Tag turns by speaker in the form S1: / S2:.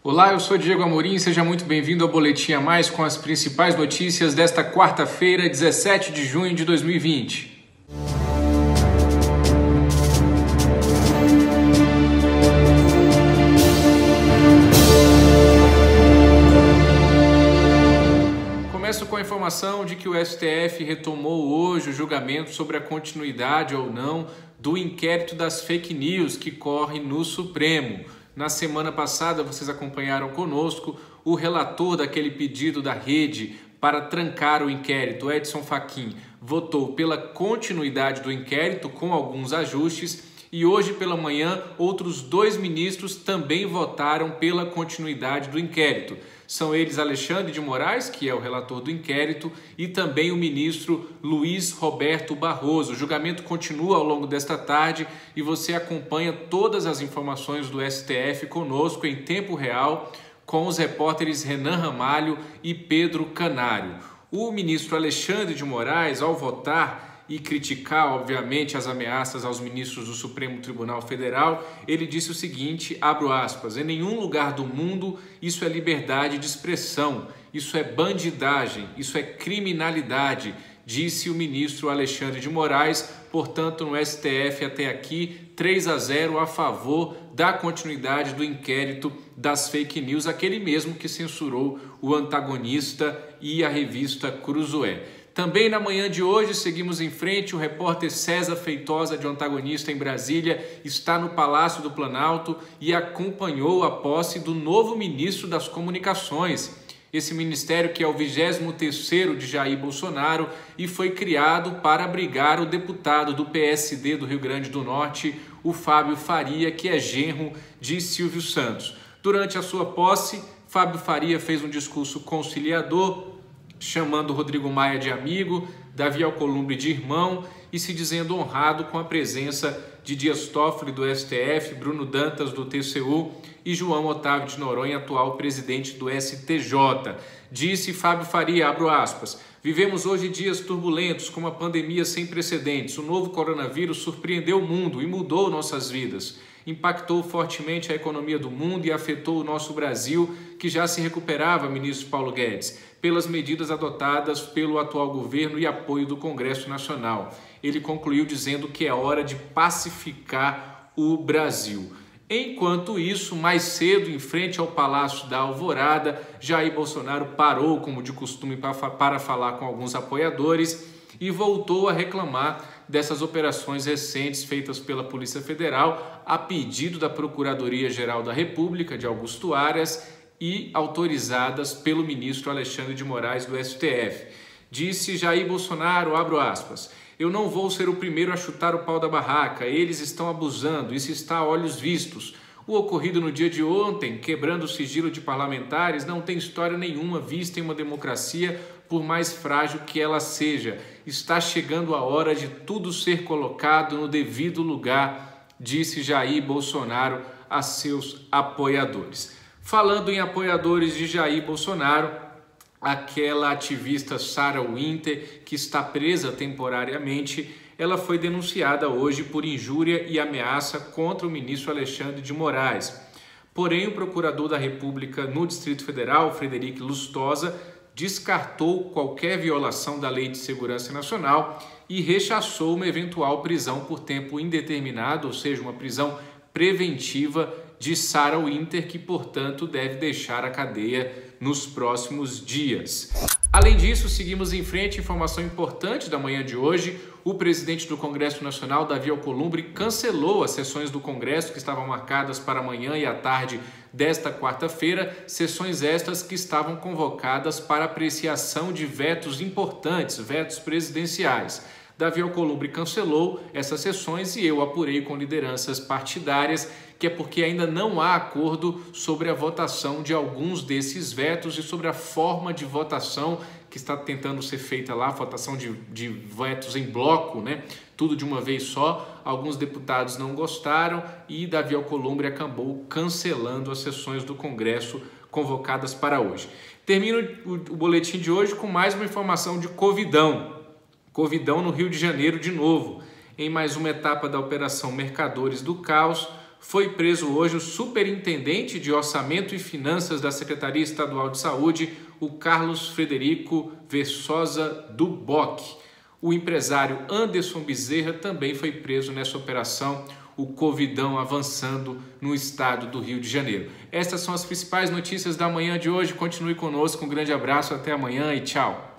S1: Olá, eu sou Diego Amorim, seja muito bem-vindo ao Boletim a Mais com as principais notícias desta quarta-feira, 17 de junho de 2020. Começo com a informação de que o STF retomou hoje o julgamento sobre a continuidade ou não do inquérito das fake news que corre no Supremo. Na semana passada, vocês acompanharam conosco o relator daquele pedido da rede para trancar o inquérito, Edson Fachin, votou pela continuidade do inquérito com alguns ajustes e hoje pela manhã outros dois ministros também votaram pela continuidade do inquérito. São eles Alexandre de Moraes, que é o relator do inquérito, e também o ministro Luiz Roberto Barroso. O julgamento continua ao longo desta tarde e você acompanha todas as informações do STF conosco em tempo real com os repórteres Renan Ramalho e Pedro Canário. O ministro Alexandre de Moraes, ao votar e criticar, obviamente, as ameaças aos ministros do Supremo Tribunal Federal, ele disse o seguinte, abro aspas, em nenhum lugar do mundo isso é liberdade de expressão, isso é bandidagem, isso é criminalidade, disse o ministro Alexandre de Moraes. Portanto, no STF até aqui, 3-0 a favor da continuidade do inquérito das fake news, aquele mesmo que censurou o Antagonista e a revista Cruzoé. Também na manhã de hoje, seguimos em frente, o repórter César Feitosa, de Antagonista em Brasília, está no Palácio do Planalto e acompanhou a posse do novo ministro das Comunicações. Esse ministério que é o 23º de Jair Bolsonaro e foi criado para abrigar o deputado do PSD do Rio Grande do Norte, o Fábio Faria, que é genro de Silvio Santos. Durante a sua posse, Fábio Faria fez um discurso conciliador, chamando Rodrigo Maia de amigo, Davi Alcolumbre de irmão e se dizendo honrado com a presença de Dias Toffoli do STF, Bruno Dantas do TCU e João Otávio de Noronha, atual presidente do STJ. Disse Fábio Faria, abro aspas, vivemos hoje dias turbulentos com uma pandemia sem precedentes. O novo coronavírus surpreendeu o mundo e mudou nossas vidas. Impactou fortemente a economia do mundo e afetou o nosso Brasil, que já se recuperava, ministro Paulo Guedes, pelas medidas adotadas pelo atual governo e apoio do Congresso Nacional. Ele concluiu dizendo que é hora de pacificar o Brasil. Enquanto isso, mais cedo, em frente ao Palácio da Alvorada, Jair Bolsonaro parou, como de costume, para falar com alguns apoiadores e voltou a reclamar dessas operações recentes feitas pela Polícia Federal a pedido da Procuradoria-Geral da República, de Augusto Aras, e autorizadas pelo ministro Alexandre de Moraes do STF. Disse Jair Bolsonaro, abro aspas, eu não vou ser o primeiro a chutar o pau da barraca, eles estão abusando, isso está a olhos vistos. O ocorrido no dia de ontem, quebrando o sigilo de parlamentares, não tem história nenhuma vista em uma democracia, por mais frágil que ela seja. Está chegando a hora de tudo ser colocado no devido lugar, disse Jair Bolsonaro a seus apoiadores. Falando em apoiadores de Jair Bolsonaro, aquela ativista Sarah Winter, que está presa temporariamente, ela foi denunciada hoje por injúria e ameaça contra o ministro Alexandre de Moraes. Porém, o procurador da República no Distrito Federal, Frederico Lustosa, descartou qualquer violação da Lei de Segurança Nacional e rechaçou uma eventual prisão por tempo indeterminado, ou seja, uma prisão preventiva de Sarah Winter, que, portanto, deve deixar a cadeia nos próximos dias. Além disso, seguimos em frente, informação importante da manhã de hoje, o presidente do Congresso Nacional, Davi Alcolumbre, cancelou as sessões do Congresso que estavam marcadas para amanhã e à tarde desta quarta-feira, sessões estas que estavam convocadas para apreciação de vetos importantes, vetos presidenciais. Davi Alcolumbre cancelou essas sessões e eu apurei com lideranças partidárias que é porque ainda não há acordo sobre a votação de alguns desses vetos e sobre a forma de votação que está tentando ser feita lá, votação de vetos em bloco, né? Tudo de uma vez só. Alguns deputados não gostaram e Davi Alcolumbre acabou cancelando as sessões do Congresso convocadas para hoje. Termino o boletim de hoje com mais uma informação de Covidão. Covidão no Rio de Janeiro de novo. Em mais uma etapa da Operação Mercadores do Caos, Foi preso hoje o superintendente de Orçamento e Finanças da Secretaria Estadual de Saúde, o Carlos Frederico Versosa Duboc. O empresário Anderson Bezerra também foi preso nessa operação, o Covidão avançando no estado do Rio de Janeiro. Estas são as principais notícias da manhã de hoje. Continue conosco, um grande abraço, até amanhã e tchau!